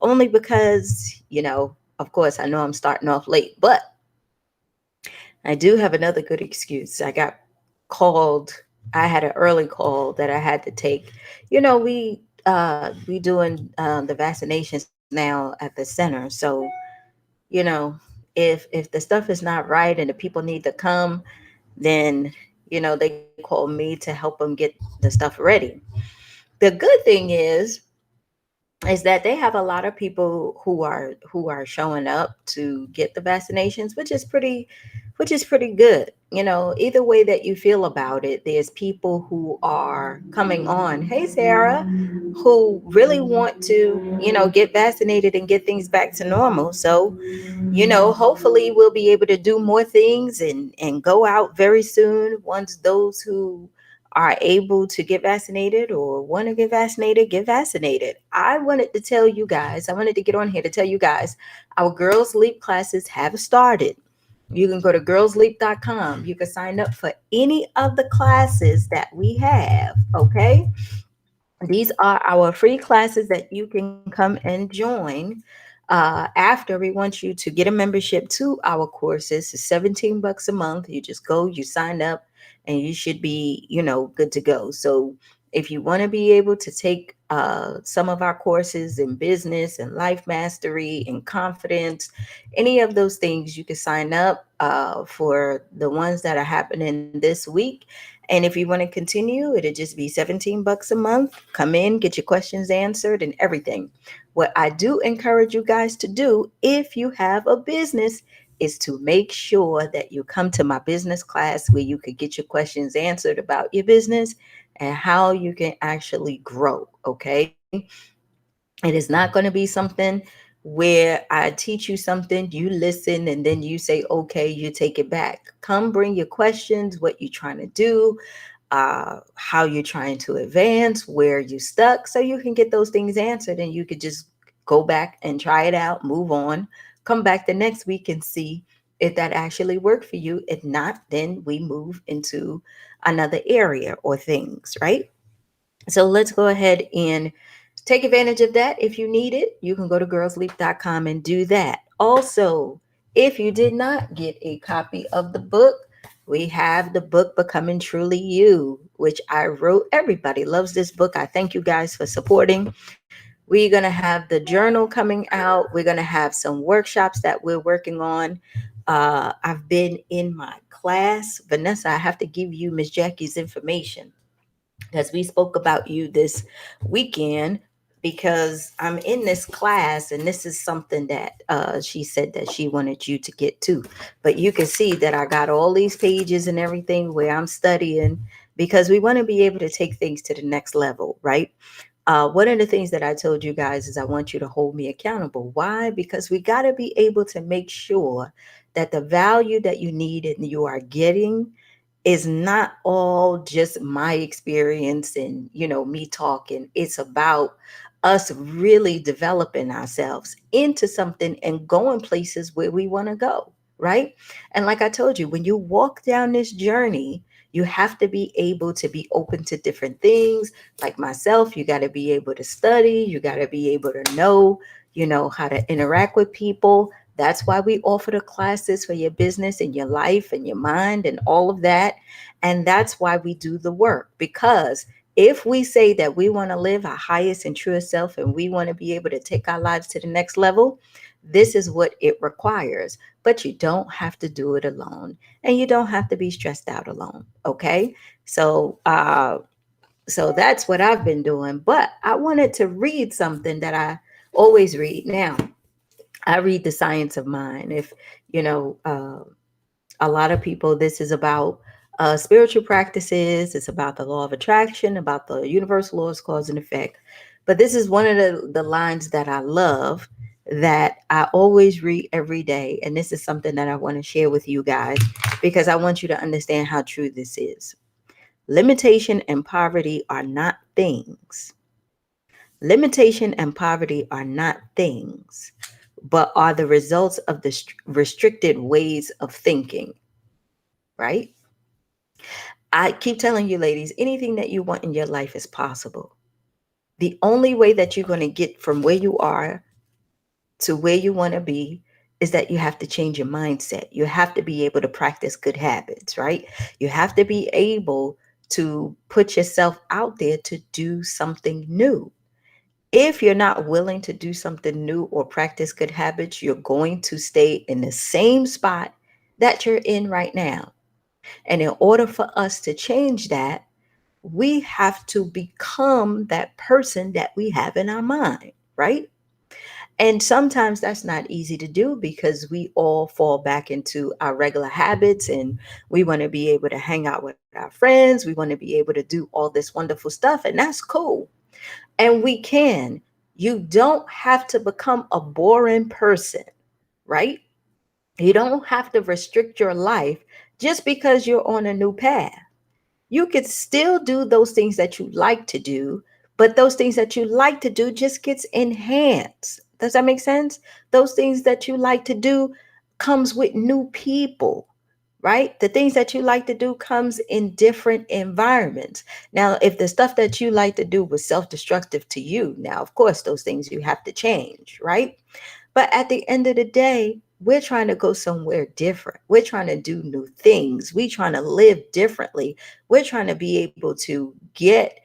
only because, of course, I know I'm starting off late, but I do have another good excuse. I got called. I had an early call that I had to take. We doing the vaccinations now at the center, so you know if the stuff is not right and the people need to come, then they call me to help them get the stuff ready. The good thing is that they have a lot of people who are showing up to get the vaccinations, which is pretty good. Either way that you feel about it, there's people who are coming on. Hey, Sarah, who really want to get vaccinated and get things back to normal. So hopefully we'll be able to do more things and go out very soon once those who are able to get vaccinated or want to get vaccinated. I wanted to get on here to tell you guys our Girls Leap classes have started. You can go to girlsleap.com. You can sign up for any of the classes that we have, okay? These are our free classes that you can come and join. After, we want you to get a membership to our courses. It's 17 bucks a month. You just go, you sign up, and you should be, good to go. So if you want to be able to take some of our courses in business and life mastery and confidence, any of those things, you can sign up for the ones that are happening this week. And if you want to continue, it'll just be 17 bucks a month. Come in, get your questions answered and everything. What I do encourage you guys to do if you have a business is to make sure that you come to my business class where you could get your questions answered about your business and how you can actually grow, okay? It is not going to be something where I teach you something, you listen, and then you say, okay, you take it back. Come bring your questions, what you're trying to do, how you're trying to advance, where you stuck, so you can get those things answered and you could just go back and try it out, move on, come back the next week and see if that actually worked for you. If not, then we move into another area or things, right? So let's go ahead and take advantage of that. If you need it, you can go to girlsleap.com and do that. Also, if you did not get a copy of the book, we have the book Becoming Truly You, which I wrote. Everybody loves this book. I thank you guys for supporting. We're going to have the journal coming out. We're going to have some workshops that we're working on. I've been in my class. Vanessa, I have to give you Miss Jackie's information because we spoke about you this weekend, because I'm in this class and this is something that she said that she wanted you to get to. But you can see that I got all these pages and everything where I'm studying, because we want to be able to take things to the next level, right? One of the things that I told you guys is I want you to hold me accountable. Why? Because we got to be able to make sure that the value that you need and you are getting is not all just my experience and me talking. It's about us really developing ourselves into something and going places where we want to go, right? And like I told you, when you walk down this journey, you have to be able to be open to different things. Like myself, you got to be able to study, you got to be able to know, how to interact with people. That's why we offer the classes for your business and your life and your mind and all of that. And that's why we do the work. Because if we say that we want to live our highest and truest self and we want to be able to take our lives to the next level, this is what it requires. But you don't have to do it alone, and you don't have to be stressed out alone. Okay. So that's what I've been doing. But I wanted to read something that I always read. Now, I read The Science of Mind. If you know, a lot of people, this is about spiritual practices. It's about the law of attraction, about the universal laws, cause and effect. But this is one of the lines that I love, that I always read every day. And this is something that I want to share with you guys, because I want you to understand how true this is. Limitation and poverty are not things. Limitation and poverty are not things, but are the results of the restricted ways of thinking, right? I keep telling you, ladies, anything that you want in your life is possible. The only way that you're going to get from where you are to where you want to be is that you have to change your mindset. You have to be able to practice good habits, right? You have to be able to put yourself out there to do something new. If you're not willing to do something new or practice good habits, you're going to stay in the same spot that you're in right now. And in order for us to change that, we have to become that person that we have in our mind, right? And sometimes that's not easy to do because we all fall back into our regular habits and we want to be able to hang out with our friends. We want to be able to do all this wonderful stuff, and that's cool. And we can. You don't have to become a boring person, right? You don't have to restrict your life just because you're on a new path. You could still do those things that you like to do, but those things that you like to do just gets enhanced. Does that make sense? Those things that you like to do comes with new people, right? The things that you like to do comes in different environments. Now, if the stuff that you like to do was self-destructive to you, now of course those things you have to change, right? But at the end of the day, we're trying to go somewhere different. We're trying to do new things. We're trying to live differently. We're trying to be able to get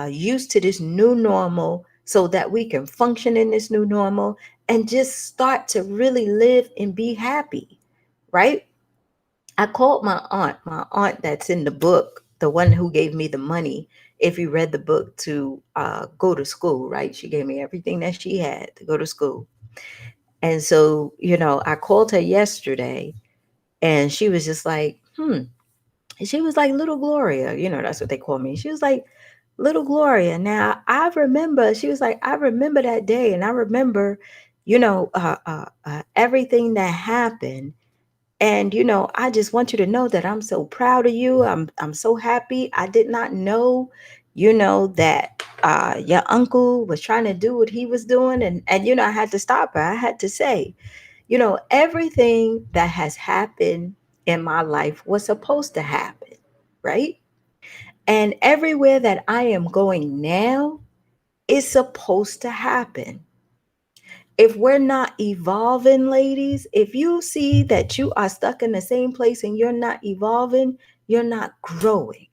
used to this new normal so that we can function in this new normal and just start to really live and be happy, right? I called my aunt that's in the book, the one who gave me the money. If you read the book to go to school, right? She gave me everything that she had to go to school. And so, I called her yesterday and she was just like, And she was like, Little Gloria, that's what they call me. She was like, Little Gloria. Now, she was like, I remember that day and I remember, everything that happened. And, I just want you to know that I'm so proud of you. I'm so happy. I did not know, that your uncle was trying to do what he was doing. And, I had to stop her. I had to say, everything that has happened in my life was supposed to happen, right? And everywhere that I am going now is supposed to happen. If we're not evolving, ladies, if you see that you are stuck in the same place and you're not evolving, you're not growing,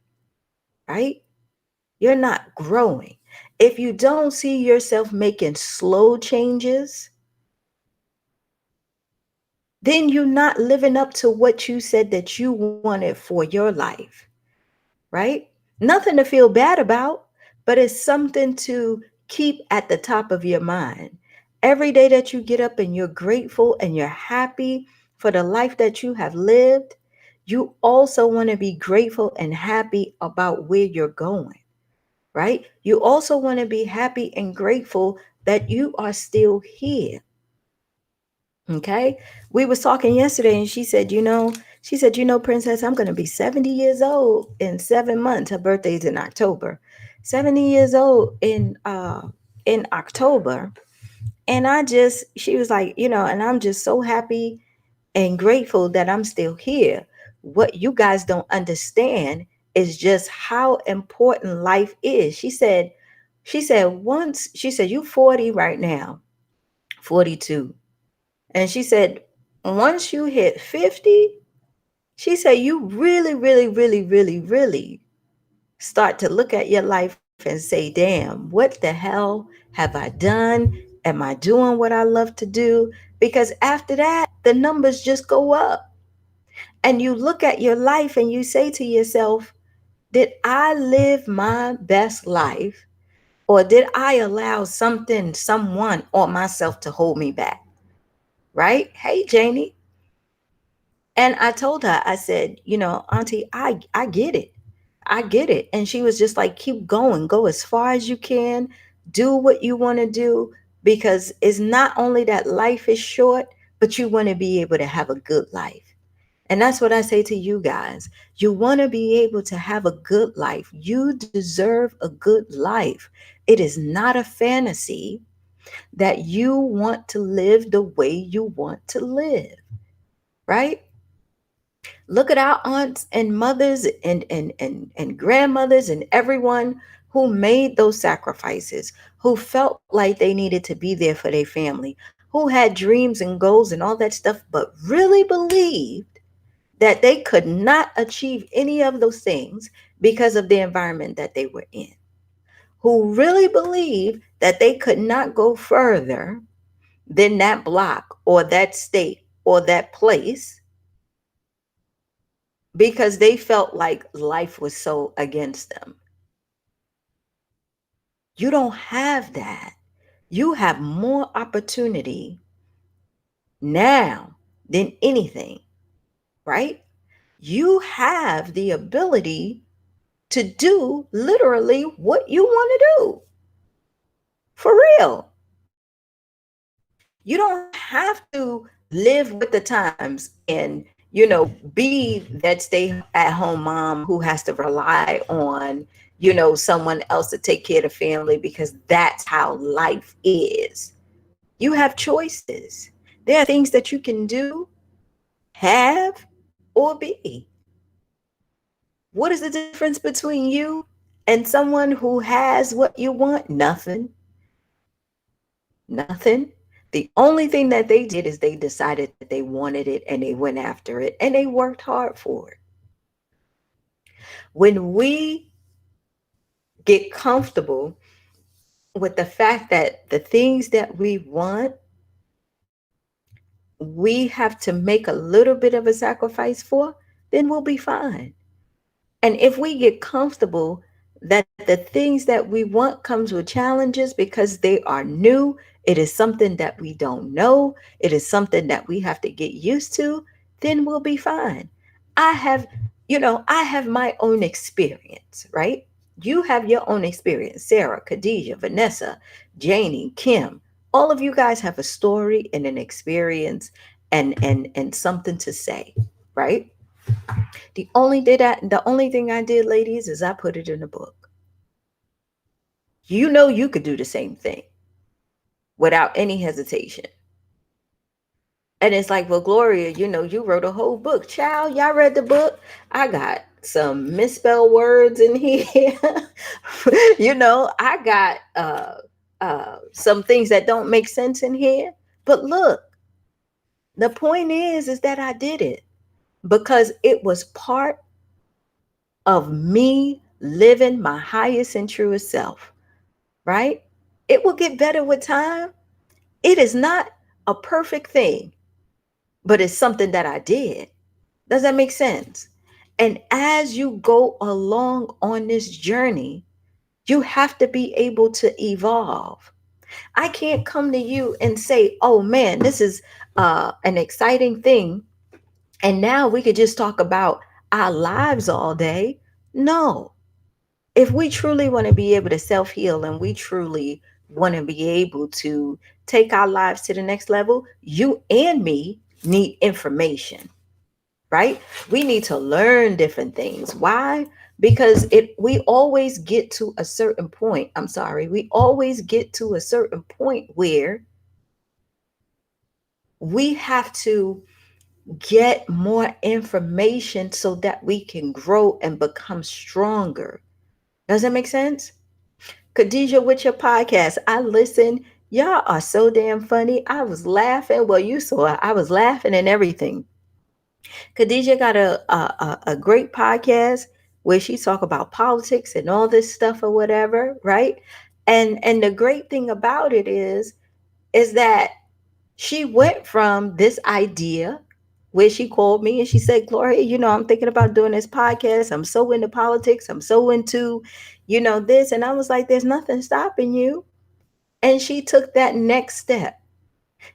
right? You're not growing. If you don't see yourself making slow changes, then you're not living up to what you said that you wanted for your life, right? Nothing to feel bad about, but it's something to keep at the top of your mind. Every day that you get up and you're grateful and you're happy for the life that you have lived, you also want to be grateful and happy about where you're going, right? You also want to be happy and grateful that you are still here. Okay. We was talking yesterday and she said, Princess, I'm going to be 70 years old in 7 months. Her birthday's in October. 70 years old in October. And she was like, and I'm just so happy and grateful that I'm still here. What you guys don't understand is just how important life is. She said, you 40 right now, 42. And she said, once you hit 50, she said, you really, really, really, really, really start to look at your life and say, damn, what the hell have I done? Am I doing what I love to do? Because after that, the numbers just go up. And you look at your life and you say to yourself, did I live my best life? Or did I allow something, someone, or myself to hold me back? Right? Hey, Janie. And I told her, I said, Auntie, I get it. I get it. And she was just like, keep going, go as far as you can, do what you want to do, because it's not only that life is short, but you want to be able to have a good life. And that's what I say to you guys. You want to be able to have a good life. You deserve a good life. It is not a fantasy that you want to live the way you want to live, right? Look at our aunts and mothers and grandmothers and everyone who made those sacrifices, who felt like they needed to be there for their family, who had dreams and goals and all that stuff, but really believed that they could not achieve any of those things because of the environment that they were in, who really believed that they could not go further than that block or that state or that place because they felt like life was so against them. You don't have that. You have more opportunity now than anything, right? You have the ability to do literally what you want to do. For real. You don't have to live with the times and, be that stay at home mom who has to rely on, someone else to take care of the family because that's how life is. You have choices. There are things that you can do, have, or be. What is the difference between you and someone who has what you want? Nothing. Nothing. The only thing that they did is they decided that they wanted it and they went after it and they worked hard for it. When we get comfortable with the fact that the things that we want, we have to make a little bit of a sacrifice for, then we'll be fine. And if we get comfortable that the things that we want comes with challenges because they are new, it is something that we don't know, it is something that we have to get used to, then we'll be fine. I have, I have my own experience, right? You have your own experience. Sarah, Khadijah, Vanessa, Janie, Kim, all of you guys have a story and an experience and something to say, right? The only thing I did, ladies, is I put it in a book. You could do the same thing without any hesitation. And it's like, well, Gloria, you wrote a whole book. Child, y'all read the book. I got some misspelled words in here. I got some things that don't make sense in here. But look, the point is that I did it because it was part of me living my highest and truest self, right? It will get better with time. It is not a perfect thing, but it's something that I did. Does that make sense? And as you go along on this journey, you have to be able to evolve. I can't come to you and say, oh man, this is an exciting thing. And now we could just talk about our lives all day. No, if we truly want to be able to self heal and we truly want to be able to take our lives to the next level, you and me need information, right? We need to learn different things. Why? Because we always get to a certain point. I'm sorry, we always get to a certain point where we have to get more information so that we can grow and become stronger. Does that make sense? Khadijah, with your podcast, I listen. Y'all are so damn funny. I was laughing. Well, you saw it. I was laughing and everything. Khadijah got a great podcast where she talk about politics and all this stuff or whatever, right? And the great thing about it is that she went from this idea where she called me and she said, Gloria, I'm thinking about doing this podcast. I'm so into politics. I'm so into, this. And I was like, there's nothing stopping you. And she took that next step.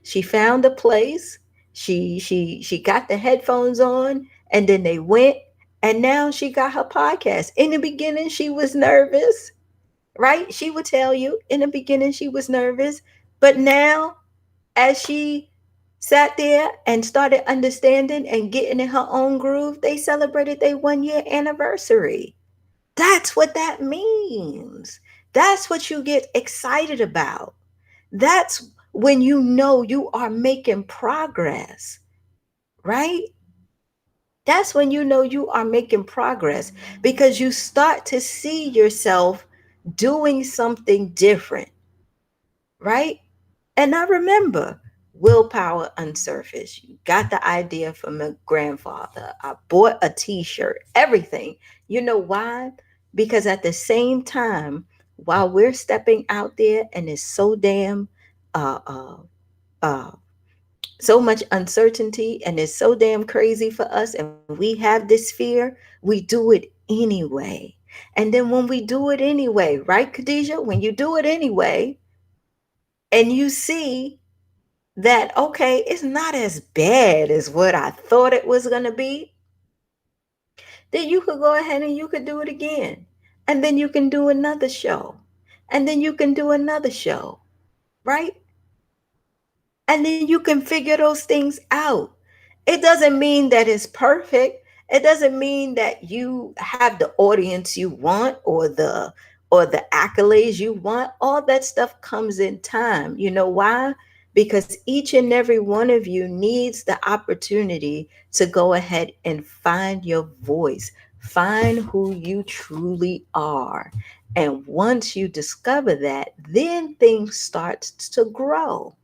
She found a place. She got the headphones on and then they went and now she got her podcast. In the beginning, she was nervous, right? She would tell you in the beginning she was nervous, but now as she sat there and started understanding and getting in her own groove, they celebrated their 1 year anniversary. That's what that means. That's what you get excited about. That's when you are making progress, right? That's when you are making progress because you start to see yourself doing something different, right? And I remember willpower unsurfaced. You got the idea from a grandfather. I bought a t-shirt, everything. You know why? Because at the same time, while we're stepping out there and it's so damn uh uh uh so much uncertainty and it's so damn crazy for us and we have this fear, we do it anyway. And then when we do it anyway, right, Khadijah, when you do it anyway and you see that, okay, it's not as bad as what I thought it was going to be, then you could go ahead and you could do it again. And then you can do another show. And then you can do another show, right? And then you can figure those things out. It doesn't mean that it's perfect. It doesn't mean that you have the audience you want or the accolades you want. All that stuff comes in time. You know why? Because each and every one of you needs the opportunity to go ahead and find your voice, find who you truly are. And once you discover that, then things start to grow.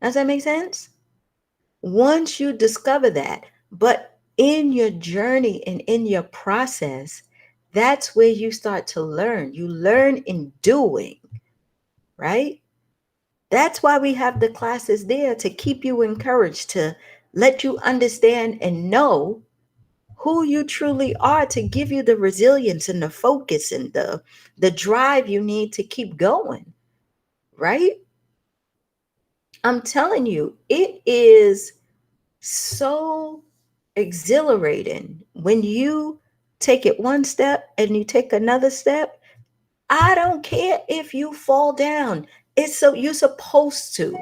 Does that make sense? Once you discover that, but in your journey and in your process, that's where you start to learn. You learn in doing, right? That's why we have the classes there to keep you encouraged, to let you understand and know who you truly are, to give you the resilience and the focus and the drive you need to keep going, right? I'm telling you, it is so exhilarating when you take it one step and you take another step. I don't care if you fall down. It's so you're supposed to,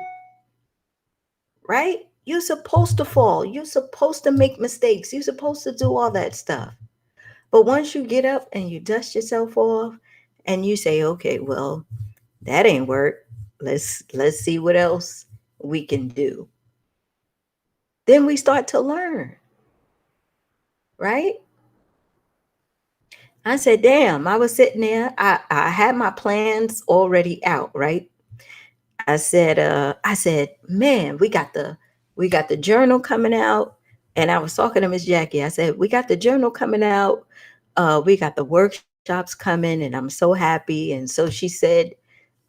right? You're supposed to fall. You're supposed to make mistakes. You're supposed to do all that stuff. But once you get up and you dust yourself off and you say, okay, well, that ain't work. Let's see what else we can do. Then we start to learn, right? I said, damn, I was sitting there. I had my plans already out, right? I said, man, we got the journal coming out. And I was talking to Miss Jackie. I said, we got the journal coming out. We got the workshops coming, and I'm so happy. And so she said,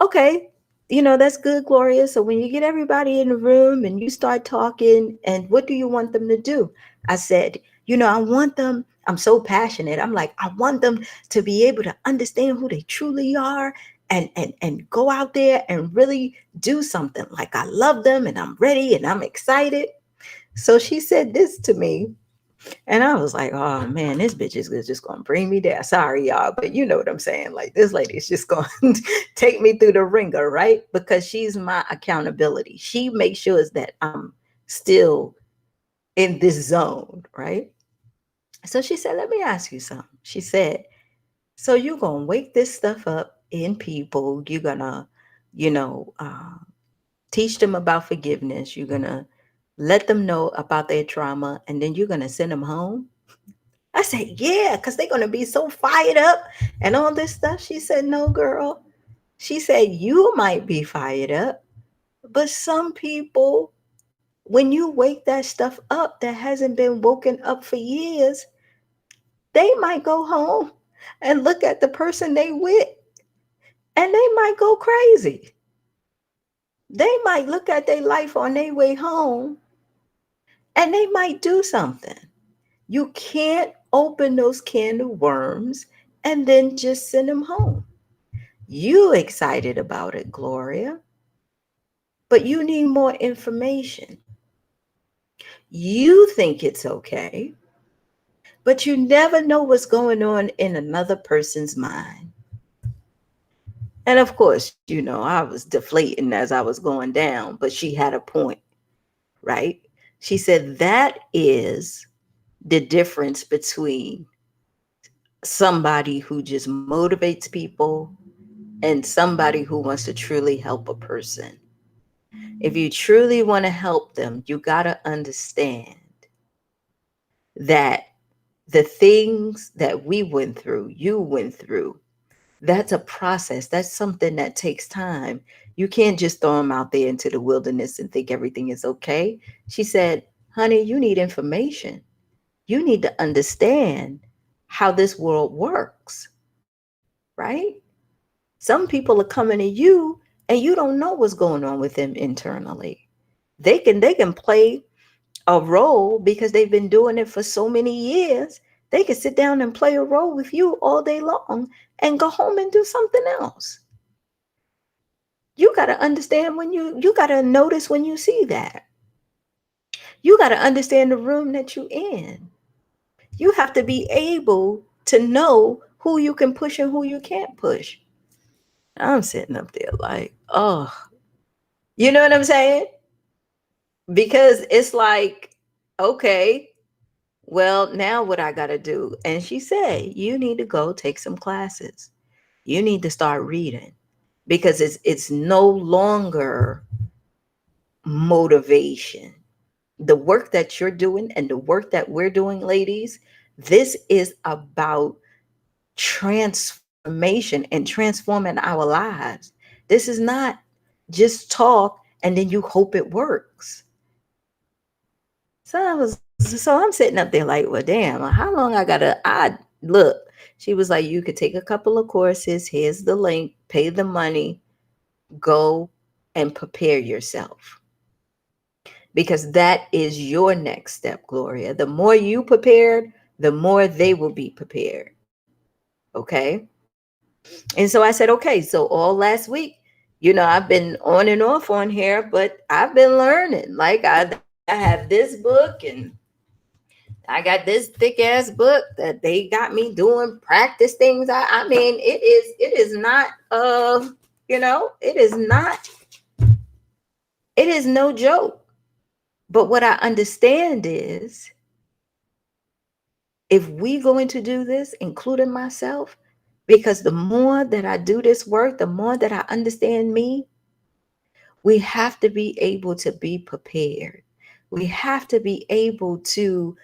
okay, that's good, Gloria. So when you get everybody in the room and you start talking, and what do you want them to do? I said, I want them, I'm so passionate. I'm like, I want them to be able to understand who they truly are and go out there and really do something. Like I love them and I'm ready and I'm excited. So she said this to me, and I was like, oh man, this bitch is just gonna bring me down. Sorry, y'all, but you know what I'm saying. Like this lady is just gonna take me through the ringer, right? Because she's my accountability. She makes sure that I'm still in this zone, right? So she said, let me ask you something. She said, so you're gonna wake this stuff up in people. You're gonna, you know, uh, teach them about forgiveness. You're gonna let them know about their trauma, and then you're gonna send them home. I said, yeah, because they're going to be so fired up and all this stuff. She said, no, girl. She said, you might be fired up, but some people, when you wake that stuff up that hasn't been woken up for years, they might go home and look at the person they with and they might go crazy. They might look at their life on their way home and they might do something. You can't open those can of worms and then just send them home. You excited about it, Gloria, but you need more information. You think it's okay, but you never know what's going on in another person's mind. And of course, I was deflating as I was going down, but she had a point, right? She said that is the difference between somebody who just motivates people and somebody who wants to truly help a person. If you truly want to help them, you got to understand that the things that we went through, you went through, That's a process. That's something that takes time. You can't just throw them out there into the wilderness and think everything is okay. She said, honey, you need information. You need to understand how this world works, right? Some people are coming to you and you don't know what's going on with them internally. They can play a role because they've been doing it for so many years. They can sit down and play a role with you all day long and go home and do something else. You got to understand when you got to notice when you see that. You got to understand the room that you're in. You have to be able to know who you can push and who you can't push. I'm sitting up there like, oh, you know what I'm saying? Because it's like, okay, well, now what I got to do? And she said, you need to go take some classes. You need to start reading because it's no longer motivation. The work that you're doing and the work that we're doing, ladies, this is about transformation and transforming our lives. This is not just talk and then you hope it works. So I'm sitting up there like, well, damn, how long I look. She was like, you could take a couple of courses. Here's the link, pay the money, go and prepare yourself. Because that is your next step, Gloria. The more you prepared, the more they will be prepared. Okay. And so I said, okay. So all last week, I've been on and off on here, but I've been learning. Like I have this book and I got this thick ass book that they got me doing practice things. I mean, it is not it is not, it is no joke. But what I understand is if we going to do this, including myself, because the more that I do this work, the more that I understand me, we have to be able to be prepared. We have to be able to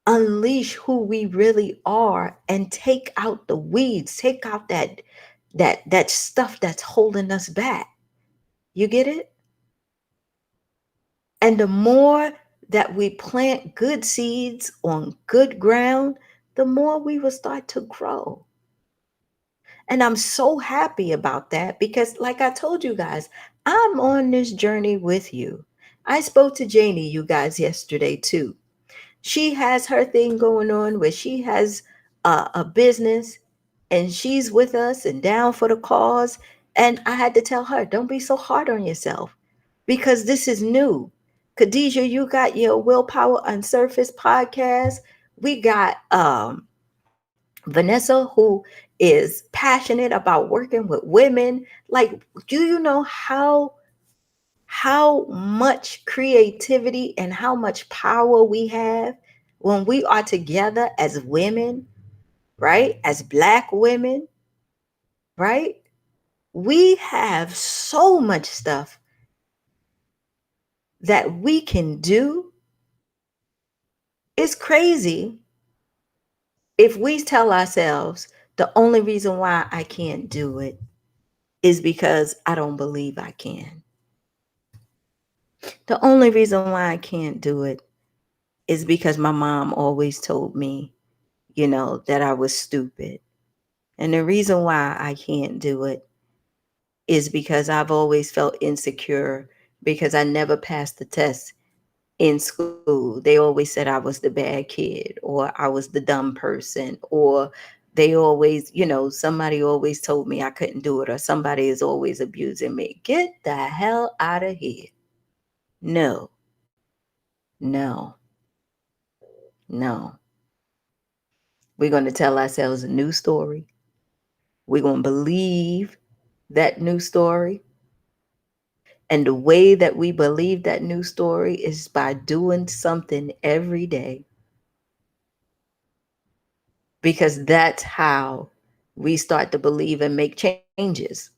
unleash who we really are and take out the weeds, take out that stuff that's holding us back. You get it? And the more that we plant good seeds on good ground, the more we will start to grow. And I'm so happy about that because, like I told you guys, I'm on this journey with you. I spoke to Janie, you guys, yesterday too. She has her thing going on where she has a business and she's with us and down for the cause. And I had to tell her, don't be so hard on yourself because this is new. Khadijah, you got your Willpower Unsurfaced podcast. We got Vanessa, who is passionate about working with women. Like, do you know how much creativity and how much power we have when we are together as women, right? As Black women, right? We have so much stuff that we can do. It's crazy if we tell ourselves the only reason why I can't do it is because I don't believe I can. The only reason why I can't do it is because my mom always told me, that I was stupid. And the reason why I can't do it is because I've always felt insecure because I never passed the test in school. They always said I was the bad kid or I was the dumb person, or they always, somebody always told me I couldn't do it, or somebody is always abusing me. Get the hell out of here. No, no, no. We're going to tell ourselves a new story. We're going to believe that new story. And the way that we believe that new story is by doing something every day. Because that's how we start to believe and make changes.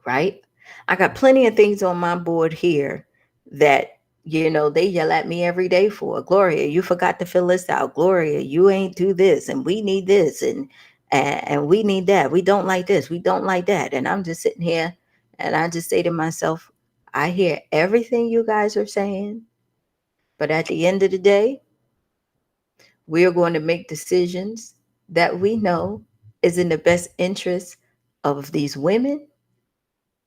Right? I got plenty of things on my board here that, they yell at me every day for. Gloria, you forgot to fill this out. Gloria, you ain't do this and we need this. And and we need that. We don't like this. We don't like that. And I'm just sitting here and I just say to myself, I hear everything you guys are saying, but at the end of the day, we're going to make decisions that we know is in the best interest of these women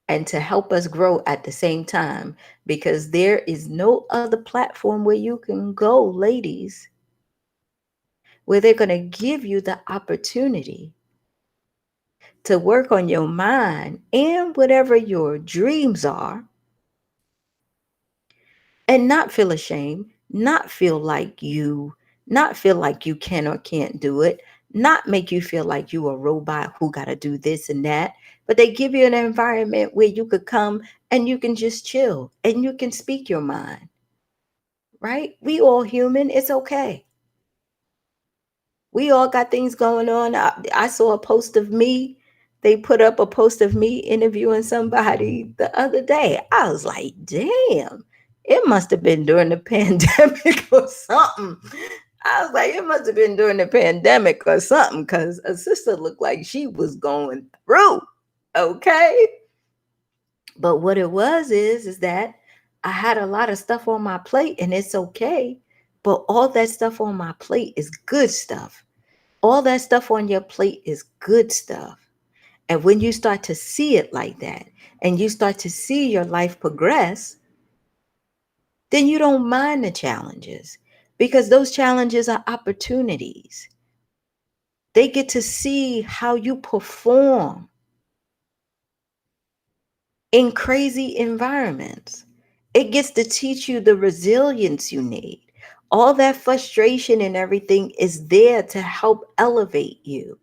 and to help us grow at the same time, because there is no other platform where you can go, ladies, where they're going to give you the opportunity to work on your mind and whatever your dreams are, and not feel ashamed, not feel like you can or can't do it, not make you feel like you a robot who got to do this and that, but they give you an environment where you could come and you can just chill and you can speak your mind, right? We all human, it's okay. We all got things going on. I saw a post of me. They put up a post of me interviewing somebody the other day. I was like, damn, it must have been during the pandemic or something. I was like, it must have been during the pandemic or something, because a sister looked like she was going through. Okay. But what it was is that I had a lot of stuff on my plate and it's okay. But all that stuff on my plate is good stuff. All that stuff on your plate is good stuff. And when you start to see it like that and you start to see your life progress, then you don't mind the challenges, because those challenges are opportunities. They get to see how you perform in crazy environments. It gets to teach you the resilience you need. All that frustration and everything is there to help elevate you.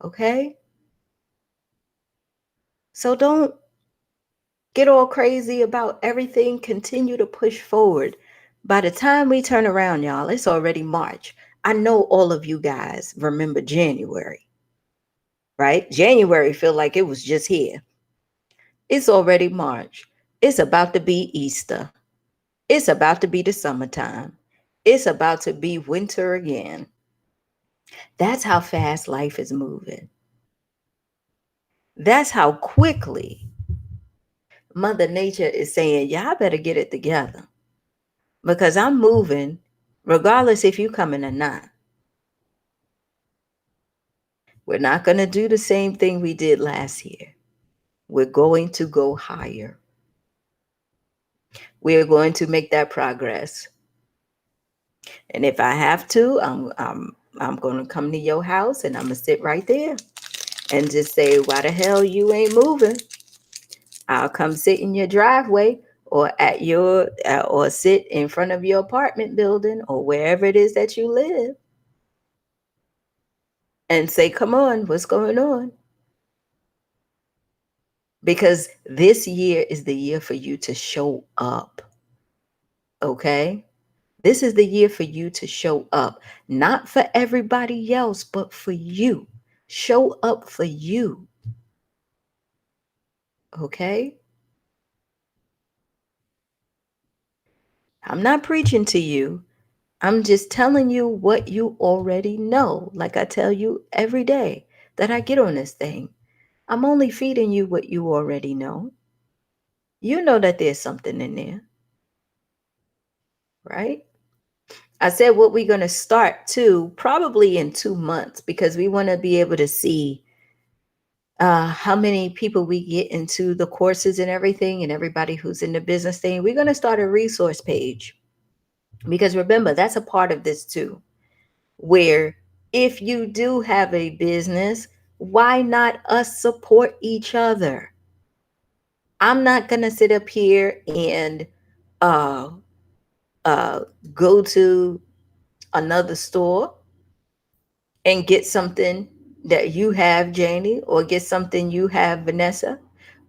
Okay? So don't get all crazy about everything. Continue to push forward. By the time we turn around, y'all, it's already March. I know all of you guys remember January, right? January feel like it was just here. It's already March. It's about to be Easter. It's about to be the summertime. It's about to be winter again. That's how fast life is moving. That's how quickly Mother Nature is saying, y'all better get it together, because I'm moving regardless if you coming or not. We're not going to do the same thing we did last year. We're going to go higher. We are going to make that progress. And if I have to, I'm going to come to your house and I'm going to sit right there and just say, why the hell you ain't moving? I'll come sit in your driveway or at your or sit in front of your apartment building or wherever it is that you live and say, come on, what's going on? Because this year is the year for you to show up. Okay? This is the year for you to show up, not for everybody else, but for you. Show up for you. Okay? I'm not preaching to you. I'm just telling you what you already know. Like I tell you every day that I get on this thing. I'm only feeding you what you already know. You know that there's something in there, right? I said what we're going to start to probably in 2 months, because we want to be able to see how many people we get into the courses and everything, and everybody who's in the business thing. We're going to start a resource page, because remember, that's a part of this too, where if you do have a business, why not us support each other? I'm not going to sit up here and uh, uh, go to another store and get something that you have, Janie, or get something you have, Vanessa.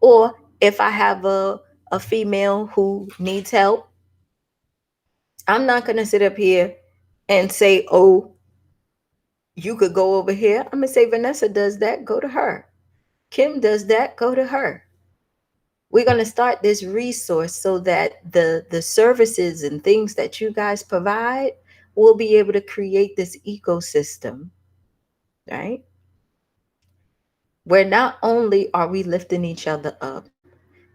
Or if I have a female who needs help, I'm not going to sit up here and say, oh, you could go over here. I'm going to say, Vanessa does that, go to her. Kim does that, go to her. We're going to start this resource so that the services and things that you guys provide will be able to create this ecosystem right? Where not only are we lifting each other up,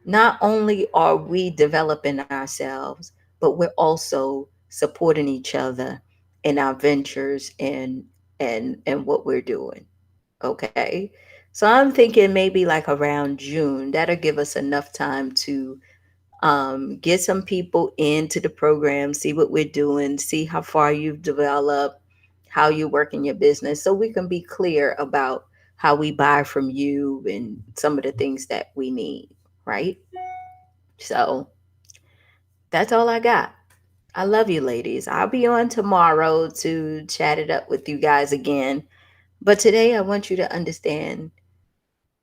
not only are we developing ourselves, but we're also supporting each other in our ventures and what we're doing. Okay. So I'm thinking maybe like around June, that'll give us enough time to get some people into the program, see what we're doing, see how far you've developed, how you work in your business, so we can be clear about how we buy from you and some of the things that we need, right? So that's all I got. I love you, ladies. I'll be on tomorrow to chat it up with you guys again. But today, I want you to understand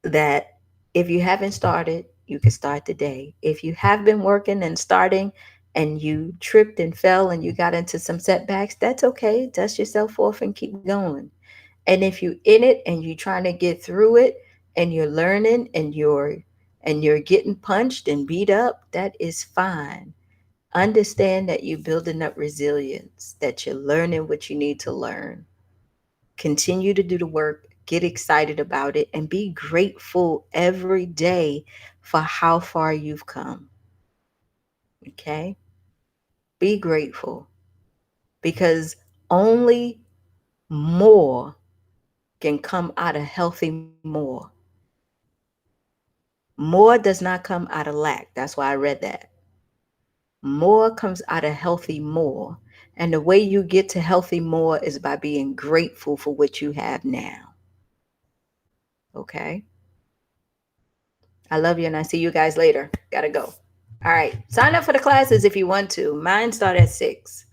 that if you haven't started, you can start today. If you have been working and starting and you tripped and fell and you got into some setbacks, that's okay. Dust yourself off and keep going. And if you in it and you're trying to get through it and you're learning and you're getting punched and beat up, that is fine. Understand that you're building up resilience, that you're learning what you need to learn. Continue to do the work, get excited about it, and be grateful every day for how far you've come. Okay? Be grateful because only more can come out of healthy more. More does not come out of lack. That's why I read that. More comes out of healthy more. And the way you get to healthy more is by being grateful for what you have now. Okay? I love you and I see you guys later. Gotta go. All right. Sign up for the classes if you want to. Mine start at 6.